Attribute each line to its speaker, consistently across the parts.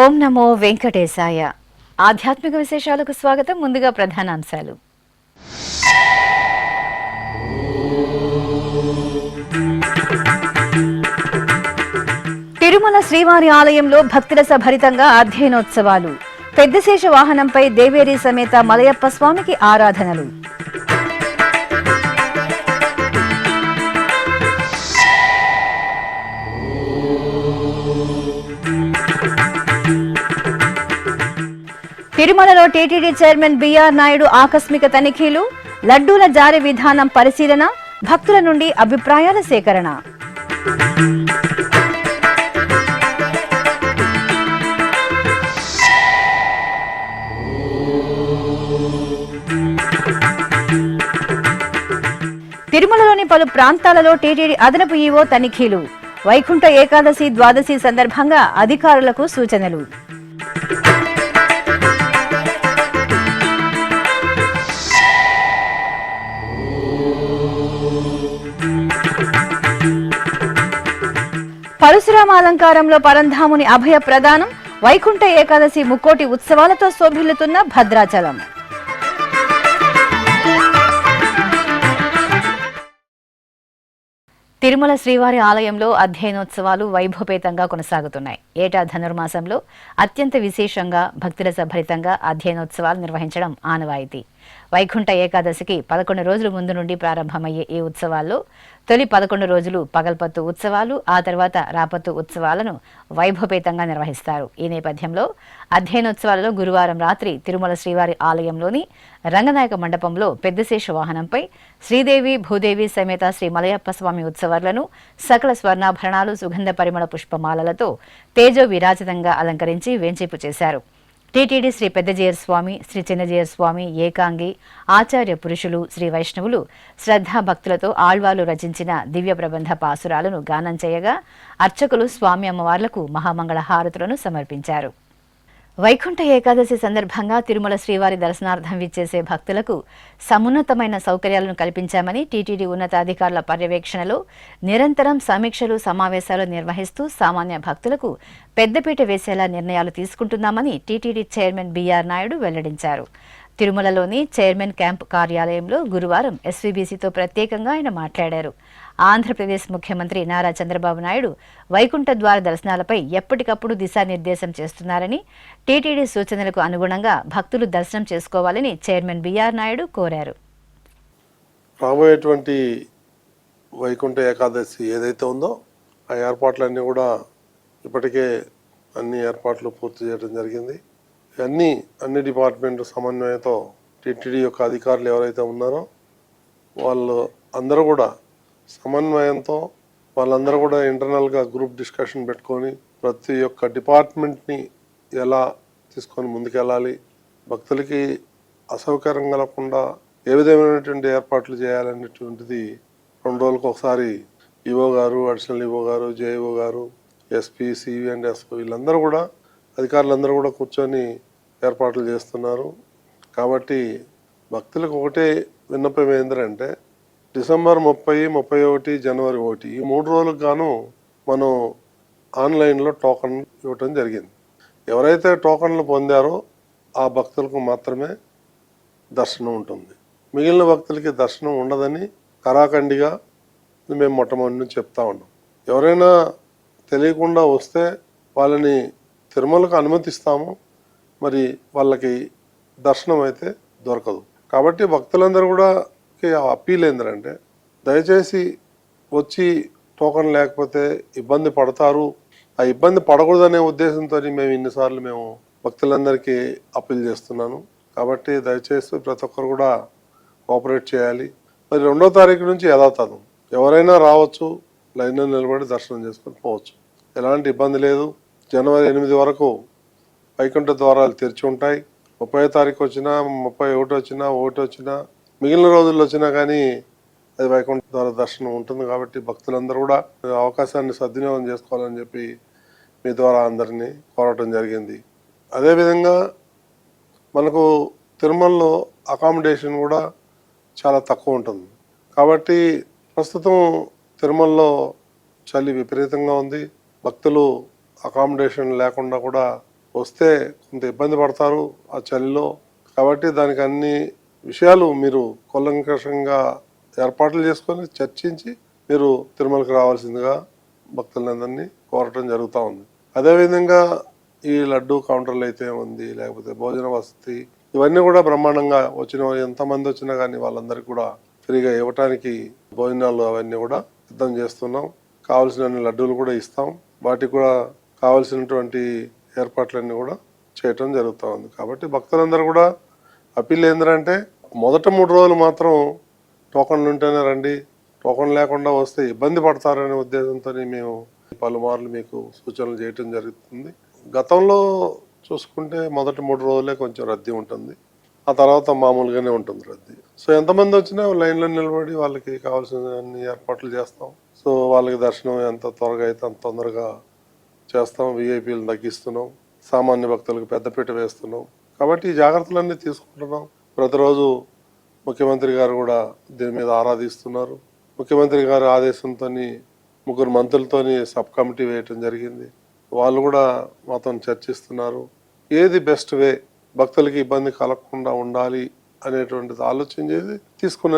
Speaker 1: ఓం నమో వెంకటేశాయ. ఆధ్యాత్మిక విశేషాలకు స్వాగతం. ముందుగా ప్రధానాంశాలు. తిరుమల శ్రీవారి ఆలయంలో భక్తుల భరితంగా అధ్యయనోత్సవాలు. పెద్దశేష వాహనంపై దేవేరి సమేత మలయప్ప స్వామికి ఆరాధనలు. తిరుమలలో టీటీడీ చైర్మన్ బిఆర్ నాయుడు ఆకస్మిక తనిఖీలు. లడ్డూల జారీ విధానం పరిశీలన. భక్తుల నుండి అభిప్రాయాల సేకరణ. తిరుమలలోని పలు ప్రాంతాలలో టీటీడీ అదనపు ఈవో తనిఖీలు. వైకుంఠ ఏకాదశి ద్వాదశి సందర్భంగా అధికారులకు సూచనలు. పరశురామాలంకారంలో పరంధాముని అభయ ప్రదానం. వైకుంఠ ఏకాదశి ముక్కోటి ఉత్సవాలతో శోభిల్లుతున్న భద్రాచలం. తిరుమల శ్రీవారి ఆలయంలో అధ్యయనోత్సవాలు వైభవపేతంగా కొనసాగుతున్నాయి. ఏటా ధనుర్మాసంలో అత్యంత విశేషంగా భక్తుల భరితంగా అధ్యయనోత్సవాలు నిర్వహించడం ఆనవాయితీ. వైకుంఠ ఏకాదశికి 11 రోజుల ముందు నుండి ప్రారంభమయ్యే ఈ ఉత్సవాల్లో తొలి 11 రోజులు పగల్పత్తు ఉత్సవాలు, ఆ తర్వాత రాపత్తు ఉత్సవాలను వైభవపేతంగా నిర్వహిస్తారు. ఈ నేపథ్యంలో అధ్యయనోత్సవాలలో గురువారం రాత్రి తిరుమల శ్రీవారి ఆలయంలోని రంగనాయక మండపంలో పెద్దశేష వాహనంపై శ్రీదేవి భూదేవి సమేత శ్రీ మలయప్ప స్వామి ఉత్సవాలను సకల స్వర్ణాభరణాలు, సుగంధ పరిమళ పుష్పమాలలతో తేజో విరాజితంగా అలంకరించి వేంచేపు చేశారు. టీటీడీ శ్రీ పెద్దజీయర్ స్వామి, శ్రీ చిన్నజీయర్ స్వామి, ఏకాంగి, ఆచార్య పురుషులు, శ్రీ వైష్ణవులు శ్రద్ధాభక్తులతో ఆళ్వాలు రచించిన దివ్య ప్రబంధ పాసురాలను గానం చేయగా అర్చకులు స్వామి అమ్మవార్లకు మహామంగళ హారతులను సమర్పించారు. వైకుంఠ ఏకాదశి సందర్భంగా తిరుమల శ్రీవారి దర్శనార్థం విచ్చేసే భక్తులకు సమున్నతమైన సౌకర్యాలను కల్పించామని టీటీడీ ఉన్నతాధికారుల పర్యవేక్షణలో నిరంతరం సమీక్షలు, సమావేశాలు నిర్వహిస్తూ సామాన్య భక్తులకు పెద్దపీట వేసేలా నిర్ణయాలు తీసుకుంటున్నామని టీటీడీ చైర్మన్ బిఆర్ నాయుడు వెల్లడించారు. తిరుమలలోని చైర్మన్ క్యాంప్ కార్యాలయంలో గురువారం ఎస్వీబీసీతో ప్రత్యేకంగా ఆయన మాట్లాడారు. ఆంధ్రప్రదేశ్ ముఖ్యమంత్రి నారా చంద్రబాబు నాయుడు వైకుంఠ ద్వార దర్శనాలపై ఎప్పటికప్పుడు దిశానిర్దేశం చేస్తున్నారని, టీటీడీ సూచనలకు అనుగుణంగా భక్తులు దర్శనం చేసుకోవాలని చైర్మన్ బిఆర్ నాయుడు కోరారు.
Speaker 2: రాబోయేటువంటి వైకుంఠ ఏకాదశి ఏదైతే ఉందో ఆ ఏర్పాట్లన్నీ కూడా ఇప్పటికే అన్ని ఏర్పాట్లు పూర్తి చేయడం జరిగింది. అన్ని డిపార్ట్మెంట్ సమన్వయంతో టీటీడీ యొక్క అధికారులు ఎవరైతే ఉన్నారో వాళ్ళు అందరూ కూడా సమన్వయంతో వాళ్ళందరూ కూడా ఇంటర్నల్గా గ్రూప్ డిస్కషన్ పెట్టుకొని ప్రతి ఒక్క డిపార్ట్మెంట్ని ఎలా తీసుకొని ముందుకెళ్ళాలి, భక్తులకి అసౌకర్యం కలగకుండా ఏ విధమైనటువంటి ఏర్పాట్లు చేయాలనేటువంటిది 2 రోజులకు ఒకసారి ఈఓ గారు, అడిషనల్ ఈఓ గారు, జేఈఓ గారు, ఎస్పీ, సివి అండ్ ఎస్ఓ వీళ్ళందరూ కూడా అధికారులందరూ కూడా కూర్చొని ఏర్పాట్లు చేస్తున్నారు. కాబట్టి భక్తులకు ఒకటే విన్నపం ఏంటంటే డిసెంబర్ 30, 31, జనవరి 1 ఈ 3 రోజులకు గాను మనం ఆన్లైన్లో టోకన్ ఇవ్వటం జరిగింది. ఎవరైతే టోకన్లు పొందారో ఆ భక్తులకు మాత్రమే దర్శనం ఉంటుంది. మిగిలిన భక్తులకి దర్శనం ఉండదని కరాఖండిగా మేము మొట్టమొదటి నుంచి చెప్తా ఉన్నాం. ఎవరైనా తెలియకుండా వస్తే వాళ్ళని తిరుమలకు అనుమతిస్తాము, మరి వాళ్ళకి దర్శనం అయితే దొరకదు. కాబట్టి భక్తులందరూ కూడా అప్పీల్ ఏంటంటే దయచేసి వచ్చి టోకన్ లేకపోతే ఇబ్బంది పడతారు, ఆ ఇబ్బంది పడకూడదనే ఉద్దేశంతో మేము భక్తులందరికీ అప్పీల్ చేస్తున్నాను. కాబట్టి దయచేసి ప్రతి ఒక్కరు కూడా కోఆపరేట్ చేయాలి. మరి 2వ తారీఖు నుంచి ఎవరైనా రావచ్చు, లైన్లో నిలబడి దర్శనం చేసుకొని పోవచ్చు, ఎలాంటి ఇబ్బంది లేదు. జనవరి 8 వరకు వైకుంఠ ద్వారాలు తెరిచి ఉంటాయి. 30వ తారీఖు వచ్చినా, 31 వచ్చినా, 1 వచ్చినా, మిగిలిన రోజుల్లో వచ్చినా కానీ అది వైకుంఠ ద్వార దర్శనం ఉంటుంది. కాబట్టి భక్తులందరూ కూడా అవకాశాన్ని సద్వినియోగం చేసుకోవాలని చెప్పి మీ ద్వారా అందరినీ కోరటం జరిగింది. అదేవిధంగా మనకు తిరుమలలో అకామిడేషన్ కూడా చాలా తక్కువ ఉంటుంది. కాబట్టి ప్రస్తుతం తిరుమలలో చలి విపరీతంగా ఉంది. భక్తులు అకామిడేషన్ లేకుండా కూడా వస్తే కొంత ఇబ్బంది పడతారు ఆ చలిలో. కాబట్టి దానికి అన్ని విషయాలు మీరు కూలంకషంగా ఏర్పాట్లు చేసుకొని చర్చించి మీరు తిరుమలకి రావాల్సిందిగా భక్తులందరినీ కోరటం జరుగుతూ ఉంది. అదేవిధంగా ఈ లడ్డు కౌంటర్లు అయితే ఉంది, లేకపోతే భోజన వసతి, ఇవన్నీ కూడా బ్రహ్మాండంగా వచ్చిన ఎంతమంది వచ్చినా కానీ వాళ్ళందరికీ కూడా ఫ్రీగా ఇవ్వటానికి భోజనాలు అవన్నీ కూడా సిద్ధం చేస్తున్నాం. కావాల్సిన లడ్డూలు కూడా ఇస్తాం. వాటికి కూడా కావాల్సినటువంటి ఏర్పాట్లన్నీ కూడా చేయటం జరుగుతూ ఉంది. కాబట్టి భక్తులందరూ కూడా అప్పీల్ ఏంటంటే మొదట 3 రోజులు మాత్రం టోకన్లు ఉంటేనే రండి, టోకన్ లేకుండా వస్తే ఇబ్బంది పడతారనే ఉద్దేశంతో మేము పలుమార్లు మీకు సూచనలు చేయటం జరుగుతుంది. గతంలో చూసుకుంటే మొదటి 3 రోజులే కొంచెం రద్దీ ఉంటుంది, ఆ తర్వాత మామూలుగానే ఉంటుంది రద్దీ. సో ఎంతమంది వచ్చినా లైన్లో నిలబడి వాళ్ళకి కావాల్సిన అన్ని ఏర్పాట్లు చేస్తాం. సో వాళ్ళకి దర్శనం ఎంత త్వరగా అయితే అంత తొందరగా చేస్తాం. విఐపీలు తగ్గిస్తున్నాం, సామాన్య భక్తులకు పెద్దపీట వేస్తున్నాం. కాబట్టి ఈ జాగ్రత్తలన్నీ తీసుకుంటున్నాం. ప్రతిరోజు ముఖ్యమంత్రి గారు కూడా దీని మీద ఆరాధిస్తున్నారు. ముఖ్యమంత్రి గారి ఆదేశంతో 3 మంత్రులతోని సబ్ కమిటీ వేయటం జరిగింది. వాళ్ళు కూడా మాతో చర్చిస్తున్నారు. ఏది బెస్ట్ వే, భక్తులకి ఇబ్బంది కలగకుండా ఉండాలి అనేటువంటిది ఆలోచన చేసి తీసుకున్న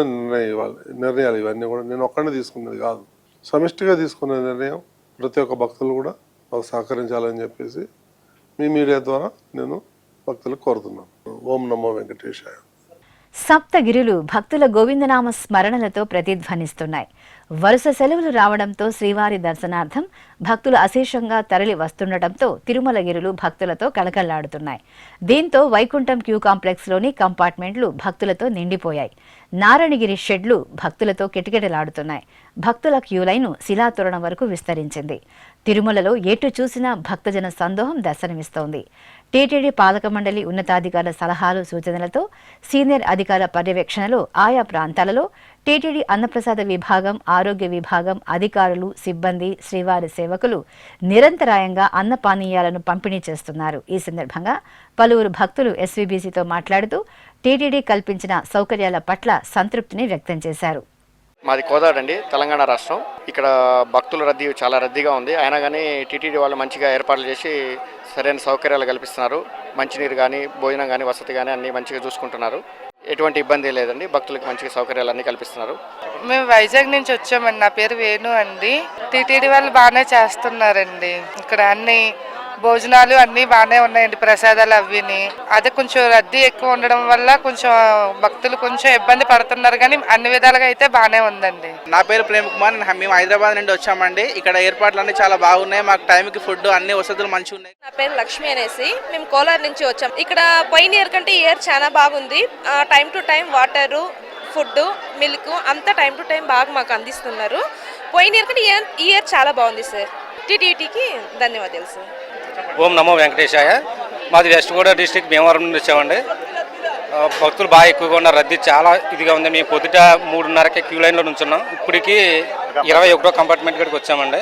Speaker 2: నిర్ణయాలు ఇవన్నీ కూడా నేను ఒక్కడే తీసుకున్నది కాదు, సమిష్టిగా తీసుకున్న నిర్ణయం. ప్రతి ఒక్క భక్తులు కూడా మాకు సహకరించాలని చెప్పేసి మీ మీడియా ద్వారా నేను భక్తులకు కోరుతున్నాను. ఓం నమో వెంకటేశాయ.
Speaker 1: సప్తగిరులు భక్తుల గోవిందనామ స్మరణలతో ప్రతిధ్వనిస్తున్నాయి. వరుస సెలవులు రావడంతో శ్రీవారి దర్శనార్థం భక్తులు అశేషంగా తరలి వస్తుండటంతో తిరుమలగిరులు భక్తులతో కళకళలాడుతున్నాయి. దీంతో వైకుంఠం క్యూ కాంప్లెక్స్లోని కంపార్ట్మెంట్లు భక్తులతో నిండిపోయాయి. నారాయణగిరి షెడ్లు భక్తులతో కిటకిటలాడుతున్నాయి. భక్తుల క్యూలైను శిలాతోరణం వరకు విస్తరించింది. తిరుమలలో ఎటు చూసినా భక్తజన సందోహం దర్శనమిస్తోంది. టీటీడీ పాలక మండలి ఉన్నతాధికారుల సలహాలు సూచనలతో సీనియర్ అధికారుల పర్యవేక్షణలో ఆయా ప్రాంతాలలో టీటీడీ అన్నప్రసాద విభాగం, ఆరోగ్య విభాగం అధికారులు, సిబ్బంది, శ్రీవారి సేవకులు నిరంతరాయంగా అన్నపానీయాలను పంపిణీ చేస్తున్నారు. ఈ సందర్భంగా పలువురు భక్తులు ఎస్వీబీసీతో మాట్లాడుతూ టీటీడీ కల్పించిన సౌకర్యాల పట్ల సంతృప్తిని వ్యక్తం చేశారు.
Speaker 3: మాది కోదాడ అండి, తెలంగాణ రాష్ట్రం. ఇక్కడ భక్తుల రద్దీ చాలా రద్దీగా ఉంది. అయినా కానీ టీటీడీ వాళ్ళు మంచిగా ఏర్పాట్లు చేసి సరైన సౌకర్యాలు కల్పిస్తున్నారు. మంచినీరు కానీ, భోజనం కానీ, వసతి కానీ అన్నీ మంచిగా చూసుకుంటున్నారు. ఎటువంటి ఇబ్బంది లేదండి. భక్తులకు మంచిగా సౌకర్యాలు అన్నీ కల్పిస్తున్నారు.
Speaker 4: మేము వైజాగ్ నుంచి వచ్చామండి. నా పేరు వేణు అండి. టీటీడీ వాళ్ళు బాగానే చేస్తున్నారండి. ఇక్కడ అన్ని భోజనాలు అన్నీ బాగానే ఉన్నాయండి, ప్రసాదాలు అవిని. అదే కొంచెం రద్దీ ఎక్కువ ఉండడం వల్ల కొంచెం భక్తులు కొంచెం ఇబ్బంది పడుతున్నారు, కానీ అన్ని విధాలుగా అయితే బాగానే ఉందండి.
Speaker 5: నా పేరు ప్రేమ్ కుమార్. మేము హైదరాబాద్ నుండి వచ్చామండి. ఇక్కడ ఏర్పాట్లు అన్ని చాలా బాగున్నాయి. మాకు టైంకి ఫుడ్ అన్ని వసతులు మంచిగా ఉన్నాయి.
Speaker 6: నా పేరు లక్ష్మి అనేసి, మేము కోలార్ నుంచి వచ్చాం. ఇక్కడ పోయిన ఇయర్ కంటే ఈ ఇయర్ చాలా బాగుంది. Time to time water, food, milk అంతా టైం టు టైం బాగా మాకు అందిస్తున్నారు. పోయిన ఇయర్ కంటే ఈ ఇయర్ చాలా బాగుంది సార్. టీటీడీకి ధన్యవాదాలు సార్.
Speaker 7: ఓం నమో వెంకటేశాయ. మాది వెస్ట్ గోదావరి డిస్ట్రిక్ట్ భీమవరం నుండి వచ్చామండి. భక్తులు బాగా ఎక్కువగా ఉన్న రద్దీ చాలా ఇదిగా ఉంది. మేము పొద్దుట 3:30కి క్యూ లైన్లో నుంచున్నాం. ఇప్పటికి 21వ కంపార్ట్మెంట్ కాడికి వచ్చామండి.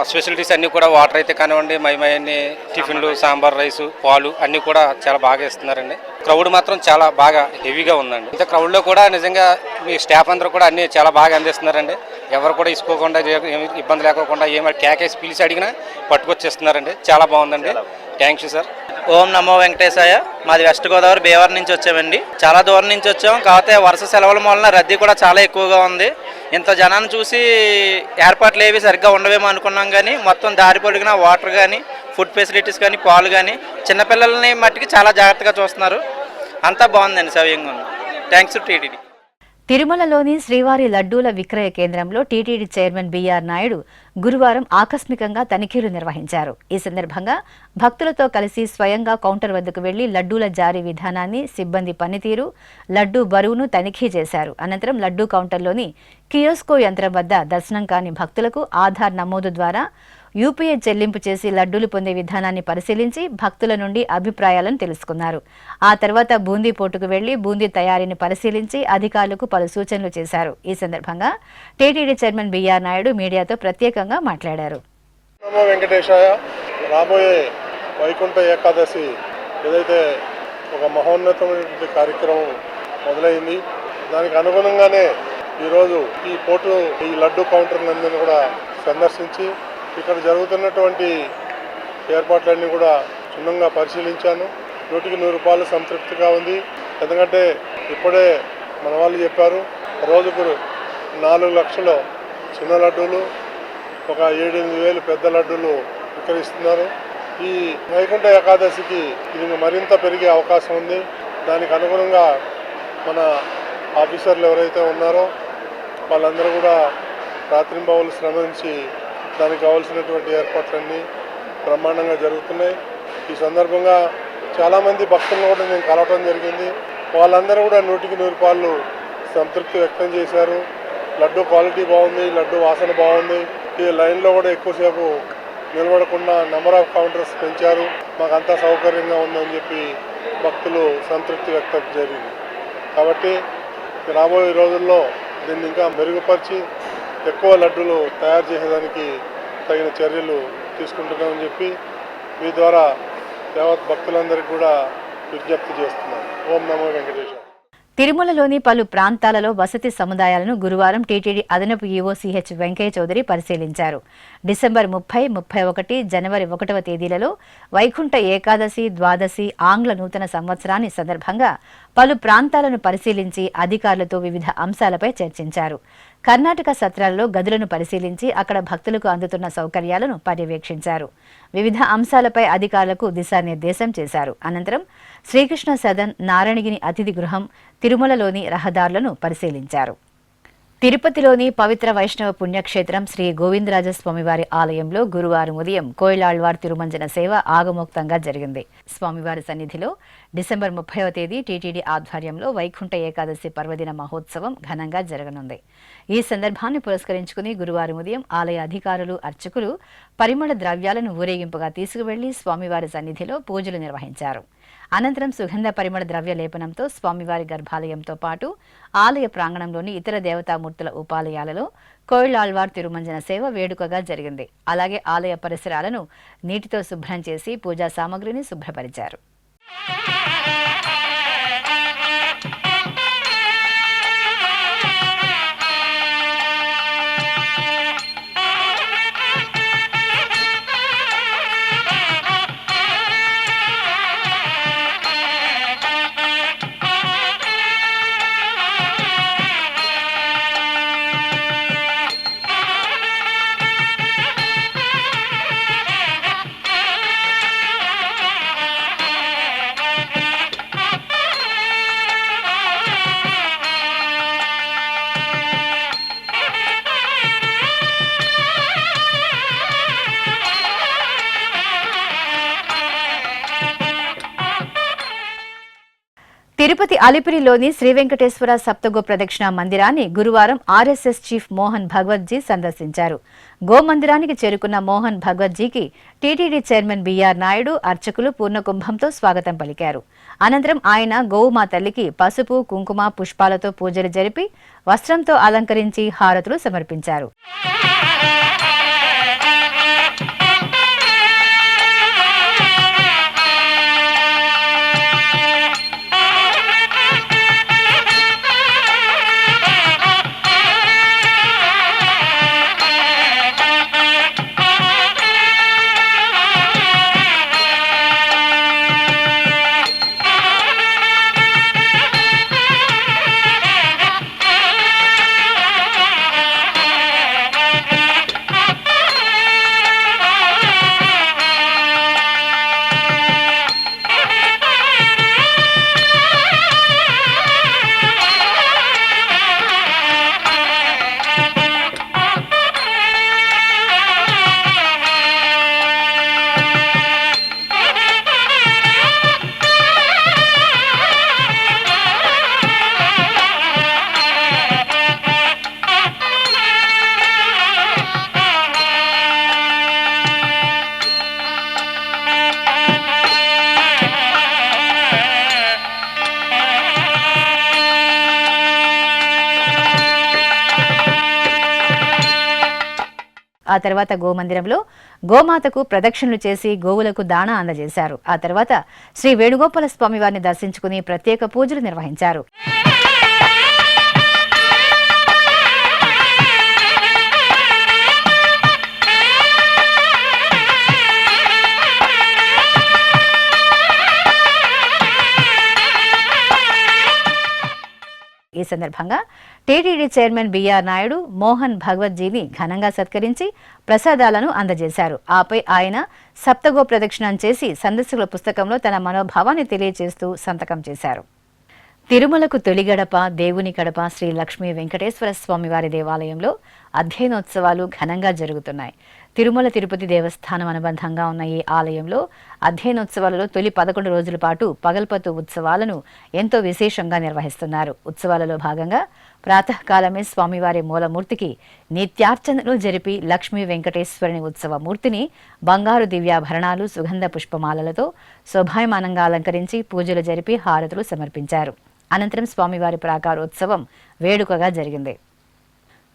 Speaker 7: స్పెషలిటీస్ అన్నీ కూడా వాటర్ అయితే కానివ్వండి, అన్ని టిఫిన్లు, సాంబార్, రైసు, పాలు అన్నీ కూడా చాలా బాగా ఇస్తున్నారండి. క్రౌడ్ మాత్రం చాలా బాగా హెవీగా ఉందండి. ఇంత క్రౌడ్లో కూడా నిజంగా మీ స్టాఫ్ అందరూ కూడా అన్నీ చాలా బాగా అందిస్తున్నారండి. ఎవరు కూడా ఇసుకోకుండా, ఏమి ఇబ్బంది లేకోకుండా, ఏమైనా కేకేసి పిలిచి అడిగినా పట్టుకొచ్చేస్తున్నారండి. చాలా బాగుందండి. Thank you sir.
Speaker 5: ఓం నమో వెంకటేశాయ. మాది వెస్ట్ గోదావరి భీమవరం నుంచి వచ్చామండి. చాలా దూరం నుంచి వచ్చాం. కాకపోతే వరుస సెలవుల వలన రద్దీ కూడా చాలా ఎక్కువగా ఉంది. ఇంత జనాన్ని చూసి ఏర్పాట్లు ఏవి సరిగ్గా ఉండవేమో అనుకున్నాం, కానీ మొత్తం దారి పొడిగిన వాటర్ కానీ, ఫుడ్ ఫెసిలిటీస్ కానీ, పాలు కానీ, చిన్నపిల్లల్ని మట్టికి చాలా జాగ్రత్తగా చూస్తున్నారు. అంతా బాగుందండి, సవ్యంగా ఉంది. Thanks to TTD.
Speaker 1: తిరుమలలోని శ్రీవారి లడ్డూల విక్రయ కేంద్రంలో టీటీడీ చైర్మన్ బీఆర్ నాయుడు గురువారం ఆకస్మికంగా తనిఖీలు నిర్వహించారు. ఈ సందర్భంగా భక్తులతో కలిసి స్వయంగా కౌంటర్ వద్దకు వెళ్లి లడ్డూల జారీ విధానాన్ని, సిబ్బంది పనితీరు, లడ్డూ బరువును తనిఖీ చేశారు. అనంతరం లడ్డూ కౌంటర్లోని కియోస్కో యంత్రం వద్ద దర్శనం కాని భక్తులకు ఆధార్ నమోదు ద్వారా యూపీఐ చెల్లింపు చేసి లడ్డూలు పొందే విధానాన్ని పరిశీలించి భక్తుల నుండి అభిప్రాయాలను తెలుసుకున్నారు. ఆ తర్వాత బూందీ పోటుకు వెళ్లి బూందీ తయారీని పరిశీలించి అధికారులకు పలు సూచనలు చేశారు. ఈ సందర్భంగా టీటీడీ చైర్మన్ బిఆర్ నాయుడు మీడియాతో ప్రత్యేకంగా మాట్లాడారు.
Speaker 2: నమో వెంకటేశాయ. రాబోయే వైకుంఠ ఏకాదశి ఏదైతే ఒక మహోన్నతమైనటువంటి కార్యక్రమం మొదలైంది, దానికి అనుగుణంగానే ఈరోజు ఈ లడ్డు కౌంటర్లందరినీ కూడా సందర్శించి ఇక్కడ జరుగుతున్నటువంటి ఏర్పాట్లన్నీ కూడా క్షుణ్ణంగా పరిశీలించాను. 100% సంతృప్తిగా ఉంది. ఎందుకంటే ఇప్పుడే మన వాళ్ళు చెప్పారు, రోజుకు 4 లక్షల చిన్న లడ్డూలు, ఒక 7-8 వేలు పెద్ద లడ్డూలు విక్రయిస్తున్నారు. ఈ వైకుంఠ ఏకాదశికి ఇది మరింత పెరిగే అవకాశం ఉంది. దానికి అనుగుణంగా మన ఆఫీసర్లు ఎవరైతే ఉన్నారో వాళ్ళందరూ కూడా రాత్రింబవళ్ళు శ్రమించి దానికి కావాల్సినటువంటి ఏర్పాట్లన్నీ బ్రహ్మాండంగా జరుగుతున్నాయి. ఈ సందర్భంగా చాలామంది భక్తులను కూడా నేను కలవటం జరిగింది. వాళ్ళందరూ కూడా 100% సంతృప్తి వ్యక్తం చేశారు. లడ్డు క్వాలిటీ బాగుంది, లడ్డు వాసన బాగుంది. ఈ లైన్లో కూడా ఎక్కువసేపు నిలబడకుండా నెంబర్ ఆఫ్ కౌంటర్స్ పెంచారు. మాకంతా సౌకర్యంగా ఉందని చెప్పి భక్తులు సంతృప్తి వ్యక్తం జరిగింది. కాబట్టి రాబోయే రోజుల్లో దీన్ని ఇంకా మెరుగుపరిచి ఎక్కువ లడ్డూలు తయారు చేసేదానికి తగిన చర్యలు తీసుకుంటున్నామని చెప్పి మీ ద్వారా యావత్ భక్తులందరికీ కూడా విజ్ఞప్తి చేస్తున్నాను. ఓం నమో వెంకటేశ్వర.
Speaker 1: తిరుమలలోని పలు ప్రాంతాలలో వసతి సముదాయాలను గురువారం టీటీడీ అదనపు ఈవో సిహెచ్ వెంకయ్య చౌదరి పరిశీలించారు. డిసెంబర్ 30, 31, జనవరి 1వ తేదీలలో వైకుంఠ ఏకాదశి, ద్వాదశి ఆంగ్ల నూతన సంవత్సరాన్ని సందర్భంగా పలు ప్రాంతాలను పరిశీలించి అధికారులతో వివిధ అంశాలపై చర్చించారు. కర్ణాటక సత్రాలలో గదులను పరిశీలించి అక్కడ భక్తులకు అందుతున్న సౌకర్యాలను పర్యవేక్షించారు. వివిధ అంశాలపై అధికారులకు దిశానిర్దేశం చేశారు. అనంతరం శ్రీకృష్ణ సదన్, నారాయణగిరి అతిథి గృహం, తిరుమలలోని రహదారులను పరిశీలించారు. తిరుపతిలోని పవిత్ర వైష్ణవ పుణ్యక్షేత్రం శ్రీ గోవిందరాజస్వామివారి ఆలయంలో గురువారం ఉదయం కోయిలాళ్వార్ తిరుమంజన సేవ ఆగమోక్తంగా జరిగింది. స్వామివారి సన్నిధిలో డిసెంబర్ 30వ తేదీ టీటీడీ ఆధ్వర్యంలో వైకుంఠ ఏకాదశి పర్వదిన మహోత్సవం ఘనంగా జరగనుంది. ఈ సందర్భాన్ని పురస్కరించుకుని గురువారం ఉదయం ఆలయ అధికారులు, అర్చకులు పరిమళ ద్రవ్యాలను ఊరేగింపుగా తీసుకువెళ్లి స్వామివారి సన్నిధిలో పూజలు నిర్వహించారు. అనంతరం సుగంధ పరిమళ ద్రవ్య లేపనంతో స్వామివారి గర్భాలయంతో పాటు ఆలయ ప్రాంగణంలోని ఇతర దేవతామూర్తుల ఉపాలయాలలో కోయిలాళ్వార్ తిరుమంజన సేవ వేడుకగా జరిగింది. అలాగే ఆలయ పరిసరాలను నీటితో శుభ్రం చేసి పూజా సామగ్రిని శుభ్రపరిచారు. తిరుపతి అలిపిరిలోని శ్రీ వెంకటేశ్వర సప్తగో ప్రదక్షిణ మందిరాన్ని గురువారం ఆర్ఎస్ఎస్ చీఫ్ మోహన్ భగవత్జీ సందర్శించారు. గోమందిరానికి చేరుకున్న మోహన్ భగవత్జీకి టీటీడీ చైర్మన్ బిఆర్ నాయుడు, అర్చకులు పూర్ణకుంభంతో స్వాగతం పలికారు. అనంతరం ఆయన గోవుమా తల్లికి పసుపు, కుంకుమ, పుష్పాలతో పూజలు జరిపి వస్త్రంతో అలంకరించి హారతులు సమర్పించారు. ఆ తర్వాత గోమందిరంలో గోమాతకు ప్రదక్షిణలు చేసి గోవులకు దాణా అందజేశారు. ఆ తర్వాత శ్రీ వేణుగోపాల స్వామి వారిని దర్శించుకుని ప్రత్యేక పూజలు నిర్వహించారు. ఈ సందర్భంగా TTD chairman BR Naidu Mohan భగవత్జీని ఘనంగా సత్కరించి ప్రసాదాలను అందజేశారు. ఆపై ఆయన సప్తగో ప్రదక్షిణం చేసి సందర్శకుల పుస్తకంలో తన మనోభావాన్ని తెలియజేస్తూ సంతకం చేశారు. తిరుమలకు తొలి గడప దేవుని గడప శ్రీ లక్ష్మీ వెంకటేశ్వర స్వామివారి దేవాలయంలో అధ్యయనోత్సవాలు ఘనంగా జరుగుతున్నాయి. తిరుమల తిరుపతి దేవస్థానం అనుబంధంగా ఉన్న ఈ ఆలయంలో అధ్యయనోత్సవాలలో తొలి 11 రోజుల పాటు పగల్పత్తు ఉత్సవాలను ఎంతో విశేషంగా నిర్వహిస్తున్నారు. ఉత్సవాలలో భాగంగా ప్రాతకాలమే స్వామివారి మూలమూర్తికి నిత్యార్చనలు జరిపి లక్ష్మీ వెంకటేశ్వరుని ఉత్సవ మూర్తిని బంగారు దివ్యాభరణాలు సుగంధ పుష్పమాలలతో శోభాయమానంగా అలంకరించి పూజలు జరిపి హారతులు సమర్పించారు. అనంతరం స్వామివారి ప్రాకారోత్సవం వేడుకగా జరిగింది.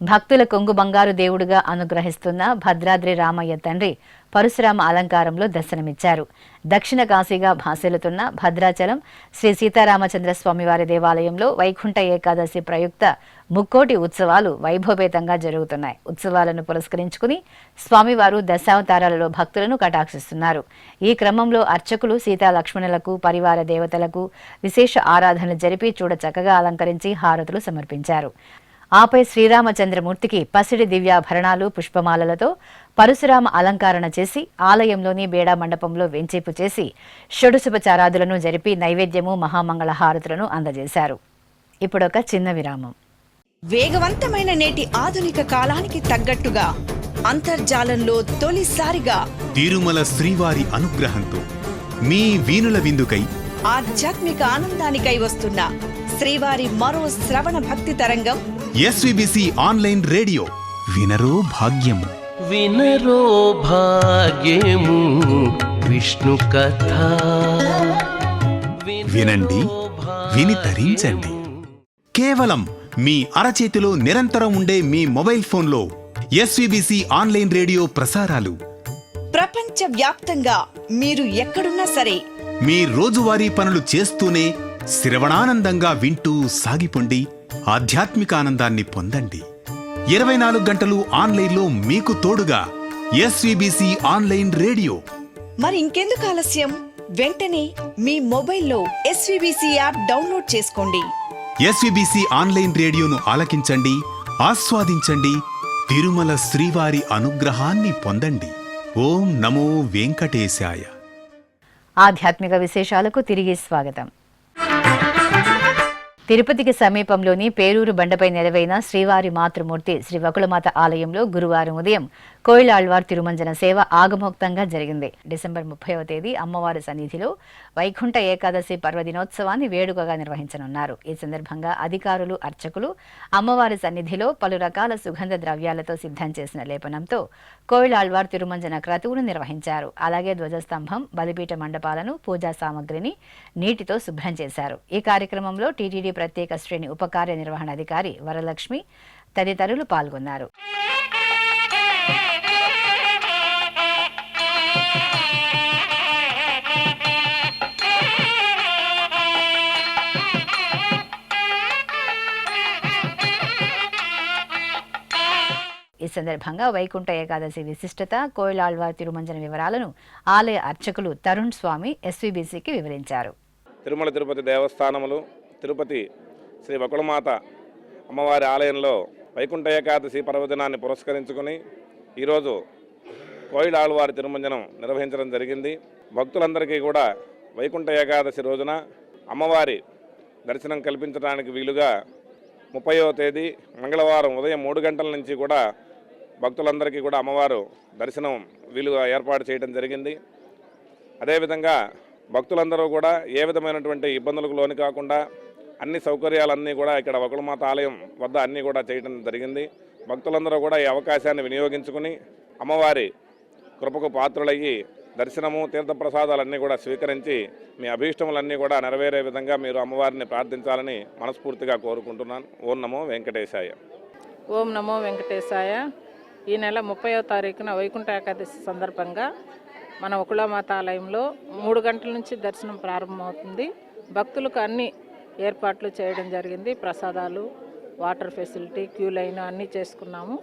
Speaker 1: భక్తుల కొంగు బంగారు దేవుడుగా అనుగ్రహిస్తున్న భద్రాద్రి రామయ్య తండ్రి పరశురామ అలంకారంలో దర్శనమిచ్చారు. దక్షిణ కాశీగా భాసిల్లుతున్న భద్రాచలం శ్రీ సీతారామచంద్ర స్వామివారి దేవాలయంలో వైకుంఠ ఏకాదశి ప్రయుక్త ముక్కోటి ఉత్సవాలు వైభవపేతంగా జరుగుతున్నాయి. ఉత్సవాలను పురస్కరించుకుని స్వామివారు దశావతారాలలో భక్తులను కటాక్షిస్తున్నారు. ఈ క్రమంలో అర్చకులు సీతా లక్ష్మణులకు పరివార దేవతలకు విశేష ఆరాధనలు జరిపి చూడ చక్కగా అలంకరించి హారతులు సమర్పించారు. ఆపై శ్రీరామచంద్రమూర్తికి పసిడి దివ్యాభరణాలు పుష్పమాలలతో పరశురామ అలంకరణ చేసి ఆలయంలోని బేడా మండపంలో వెంచేపు చేసి షడుశుభచారాదులను జరిపి నైవేద్యము మహామంగళ హారతులను అందజేశారు. ఇప్పుడొక చిన్న విరామం.
Speaker 8: వేగవంతమైన నేటి ఆధునిక కాలానికి తగ్గట్టుగా అంతర్జాలంలో తొలిసారిగా
Speaker 9: తిరుమల శ్రీవారి అనుగ్రహంతో మీ వీణుల విందుకై
Speaker 8: ఆధ్యాత్మిక ఆనందానికై వస్తున్న శ్రీవారి మరో శ్రవణ భక్తి తరంగం
Speaker 9: ఎస్విబిసి ఆన్లైన్ రేడియో. వినరో భాగ్యము,
Speaker 10: వినరో భాగ్యము విష్ణు కథ.
Speaker 9: వినండి, విని తరించండి. కేవలం మీ అరచేతిలో నిరంతరం ఉండే మీ మొబైల్ ఫోన్లో ఎస్విబిసి ఆన్లైన్ రేడియో ప్రసారాలు
Speaker 8: ప్రపంచ వ్యాప్తంగా మీరు ఎక్కడున్నా సరే
Speaker 9: మీ రోజువారీ పనులు చేస్తూనే శ్రవణానందంగా వింటూ సాగిపోండి. ఆధ్యాత్మిక ఆనందాన్ని పొందండి. 24 గంటలు ఆన్లైన్లో మీకు తోడుగా ఎస్విబిసి ఆన్లైన్ రేడియో.
Speaker 8: మరి ఇంకెందుకు ఆలస్యం? వెంటనే మీ మొబైల్లో ఎస్విబిసి యాప్ డౌన్లోడ్ చేసుకోండి.
Speaker 9: ఎస్విబిసి ఆన్లైన్ రేడియోను ఆలకించండి, ఆస్వాదించండి. తిరుమల శ్రీవారి అనుగ్రహాన్ని పొందండి. ఓం నమో వెంకటేశాయ.
Speaker 1: ఆధ్యాత్మిక విశేషాలకు తిరిగి స్వాగతం. తిరుపతికి సమీపంలోని పేరూరు బండపై నెలవైన శ్రీవారి మాతృమూర్తి శ్రీ వకుళమాత ఆలయంలో గురువారం ఉదయం కోయిలాళ్వార్ తిరుమంజన సేవ ఆగమోక్తంగా జరిగింది. డిసెంబర్ 30వ తేదీ అమ్మవారి సన్నిధిలో వైకుంఠ ఏకాదశి పర్వదినోత్సవాన్ని వేడుకగా నిర్వహించనున్నారు. ఈ సందర్భంగా అధికారులు, అర్చకులు అమ్మవారి సన్నిధిలో పలు రకాల సుగంధ ద్రవ్యాలతో సిద్ధం చేసిన లేపనంతో కోయిలాళ్వార్ తిరుమంజన క్రతువును నిర్వహించారు. అలాగే ధ్వజస్తంభం, బలిపీఠ మండపాలను, పూజా సామగ్రిని నీటితో శుభ్రం చేశారు. ఈ కార్యక్రమంలో టీటీడీ ప్రత్యేక శ్రేణి ఉప కార్యనిర్వహణాధికారి వరలక్ష్మి తదితరులు పాల్గొన్నారు. ఈ సందర్భంగా వైకుంఠ ఏకాదశి విశిష్టత, కోయిలాళ్వార్ తిరుమంజన వివరాలను ఆలయ అర్చకులు తరుణ్ స్వామి ఎస్విబిసికి వివరించారు.
Speaker 11: తిరుమల తిరుపతి దేవస్థానములు, తిరుపతి శ్రీ వకుళమాత అమ్మవారి ఆలయంలో వైకుంఠ ఏకాదశి పర్వదినాన్ని పురస్కరించుకుని ఈరోజు కోయిలాళ్వారి తిరుమంజనం నిర్వహించడం జరిగింది. భక్తులందరికీ కూడా వైకుంఠ ఏకాదశి రోజున అమ్మవారి దర్శనం కల్పించడానికి వీలుగా 30వ తేదీ మంగళవారం ఉదయం 3 గంటల నుంచి కూడా భక్తులందరికీ కూడా అమ్మవారు దర్శనం వీలుగా ఏర్పాటు చేయడం జరిగింది. అదేవిధంగా భక్తులందరూ కూడా ఏ విధమైనటువంటి ఇబ్బందులకు లోని కాకుండా అన్ని సౌకర్యాలన్నీ కూడా ఇక్కడ వకుళమాత ఆలయం వద్ద అన్నీ కూడా చేయడం జరిగింది. భక్తులందరూ కూడా ఈ అవకాశాన్ని వినియోగించుకుని అమ్మవారి కృపకు పాత్రులయ్యి దర్శనము, తీర్థప్రసాదాలన్నీ కూడా స్వీకరించి మీ అభీష్టములన్నీ కూడా నెరవేరే విధంగా మీరు అమ్మవారిని ప్రార్థించాలని మనస్ఫూర్తిగా కోరుకుంటున్నాను. ఓం నమో వెంకటేశాయ.
Speaker 12: ఓం నమో వెంకటేశాయ. ఈ నెల 30వ తారీఖున వైకుంఠ ఏకాదశి సందర్భంగా మన వకుళమాత ఆలయంలో 3 గంటల నుంచి దర్శనం ప్రారంభమవుతుంది. భక్తులకు అన్ని ఏర్పాట్లు చేయడం జరిగింది. ప్రసాదాలు, వాటర్ ఫెసిలిటీ, క్యూ లైన్ అన్నీ చేసుకున్నాము.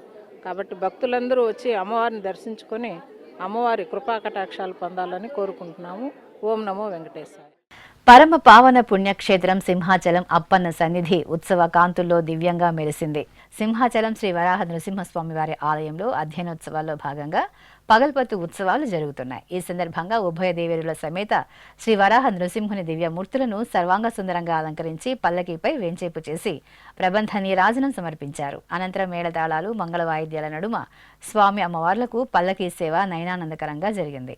Speaker 12: కాబట్టి భక్తులందరూ వచ్చి అమ్మవారిని దర్శించుకొని అమ్మవారి కృపా కటాక్షాలు పొందాలని కోరుకుంటున్నాము. ఓం నమో వెంకటేశాయ.
Speaker 1: పరమ పావన పుణ్యక్షేత్రం సింహాచలం అప్పన్న సన్నిధి ఉత్సవ కాంతుల్లో దివ్యంగా మెరిసింది. సింహాచలం శ్రీ వరాహ నృసింహస్వామి వారి ఆలయంలో అధ్యయనోత్సవాల్లో భాగంగా పగల్పత్తు ఉత్సవాలు జరుగుతున్నాయి. ఈ సందర్భంగా ఉభయ దేవేరుల సమేత శ్రీ వరాహ నృసింహుని దివ్యమూర్తులను సర్వాంగ సుందరంగా అలంకరించి పల్లకీపై వేంచేపు చేసి ప్రబంధ నీరాజనం సమర్పించారు. అనంతరం మేళతాళాలు, మంగళ వాయిద్యాల నడుమ స్వామి అమ్మవార్లకు పల్లకీ సేవ నయనానందకరంగా జరిగింది.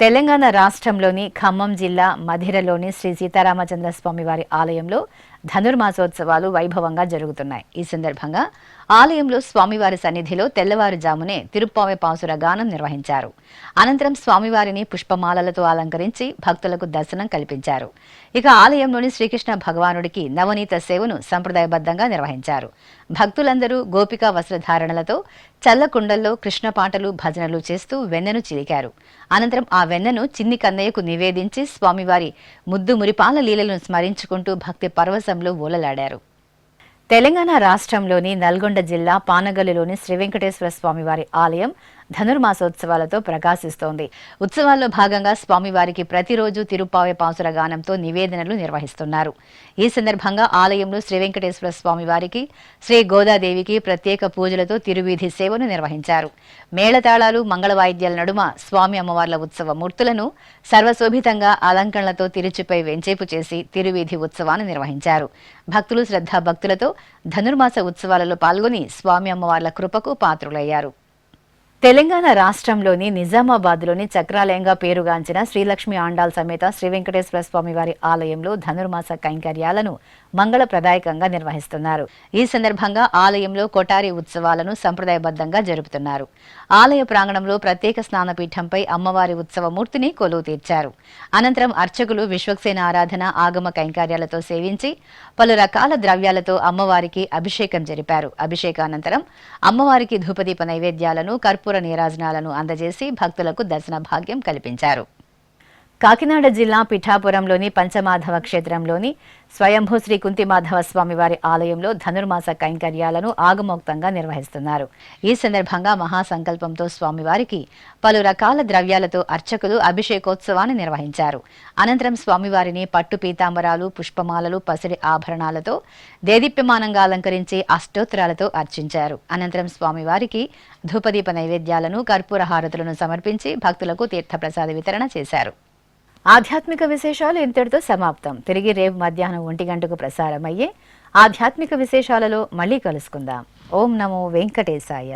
Speaker 1: తెలంగాణ రాష్ట్రంలోని ఖమ్మం జిల్లా మధిరలోని శ్రీ సీతారామచంద్ర స్వామి వారి ఆలయంలో ధనుర్మాసోత్సవాలు వైభవంగా జరుగుతున్నాయి. ఈ సందర్భంగా ఆలయంలో స్వామివారి సన్నిధిలో తెల్లవారుజామునే తిరుప్పావె పాసుర గానం నిర్వహించారు. అనంతరం స్వామివారిని పుష్పమాలలతో అలంకరించి భక్తులకు దర్శనం కల్పించారు. ఇక ఆలయంలోని శ్రీకృష్ణ భగవానుడికి నవనీత సేవను సంప్రదాయబద్ధంగా నిర్వహించారు. భక్తులందరూ గోపికా వస్త్రధారణలతో చల్లకుండల్లో కృష్ణ పాటలు, భజనలు చేస్తూ వెన్నను చిలికారు. అనంతరం ఆ వెన్నను చిన్ని కన్నయ్యకు నివేదించి స్వామివారి ముద్దు మురిపాల లీలలను స్మరించుకుంటూ భక్తి పరవశంలో ఊలలాడారు. తెలంగాణ రాష్ట్రంలోని నల్గొండ జిల్లా పానగల్లులోని శ్రీ వెంకటేశ్వర స్వామివారి ఆలయం ధనుర్మాసోత్సవాలతో ప్రకాశిస్తోంది. ఉత్సవాల్లో భాగంగా స్వామివారికి ప్రతిరోజు తిరుప్పావె పాసుర గానంతో నివేదనలు నిర్వహిస్తున్నారు. ఈ సందర్భంగా ఆలయంలో శ్రీ వెంకటేశ్వర స్వామివారికి, శ్రీ గోదాదేవికి ప్రత్యేక పూజలతో తిరువీధి సేవను నిర్వహించారు. మేళతాళాలు, మంగళ వాయిద్యాల నడుమ స్వామి అమ్మవార్ల ఉత్సవ మూర్తులను సర్వశోభితంగా అలంకరణలతో తిరుచిపై వెంచేపు చేసి తిరువీధి ఉత్సవాన్ని నిర్వహించారు. భక్తులు శ్రద్ధాభక్తులతో ధనుర్మాస ఉత్సవాలలో పాల్గొని స్వామి అమ్మవార్ల కృపకు పాత్రులయ్యారు. తెలంగాణ రాష్ట్రంలోని నిజామాబాద్లోని చక్రాలయంగా పేరుగాంచిన శ్రీలక్ష్మి ఆండాల్ సమేత శ్రీ వెంకటేశ్వర స్వామి వారి ఆలయంలో ధనుర్మాస కైంకర్యాలను మంగళప్రదాయకంగా నిర్వహిస్తున్నారు. ఈ సందర్భంగా ఆలయంలో కొటారి ఉత్సవాలను సంప్రదాయబద్ధంగా జరుపుతున్నారు. ఆలయ ప్రాంగణంలో ప్రత్యేక స్నానపీఠంపై అమ్మవారి ఉత్సవమూర్తిని కొలువు తీర్చారు. అనంతరం అర్చకులు విశ్వక్సేన ఆరాధన, ఆగమ కైంకర్యాలతో సేవించి పలు రకాల ద్రవ్యాలతో అమ్మవారికి అభిషేకం జరిపారు. అభిషేకానంతరం అమ్మవారికి ధూపదీప నైవేద్యాలను, కర్పూర నీరాజనాలను అందజేసి భక్తులకు దర్శన భాగ్యం కల్పించారు. కాకినాడ జిల్లా పిఠాపురంలోని పంచమాధవ క్షేత్రంలోని స్వయంభూ శ్రీ కుంతిమాధవ స్వామివారి ఆలయంలో ధనుర్మాస కైంకర్యాలను ఆగమోక్తంగా నిర్వహిస్తున్నారు. ఈ సందర్భంగా మహాసంకల్పంతో స్వామివారికి పలు రకాల ద్రవ్యాలతో అర్చకులు అభిషేకోత్సవాన్ని నిర్వహించారు. అనంతరం స్వామివారిని పట్టు పీతాంబరాలు, పుష్పమాలలు, పసిడి ఆభరణాలతో దేదీప్యమానంగా అలంకరించి అష్టోత్తరాలతో అర్చించారు. అనంతరం స్వామివారికి ధూపదీప నైవేద్యాలను, కర్పూర హారతులను సమర్పించి భక్తులకు తీర్థప్రసాద వితరణ చేశారు. ఆధ్యాత్మిక విశేషాలు ఇంతటితో సమాప్తం. తిరిగి రేపు మధ్యాహ్నం 1 గంటకు ప్రసారమయ్యే ఆధ్యాత్మిక విశేషాలలో మళ్ళీ కలుసుకుందాం. ఓం నమో వెంకటేశాయ.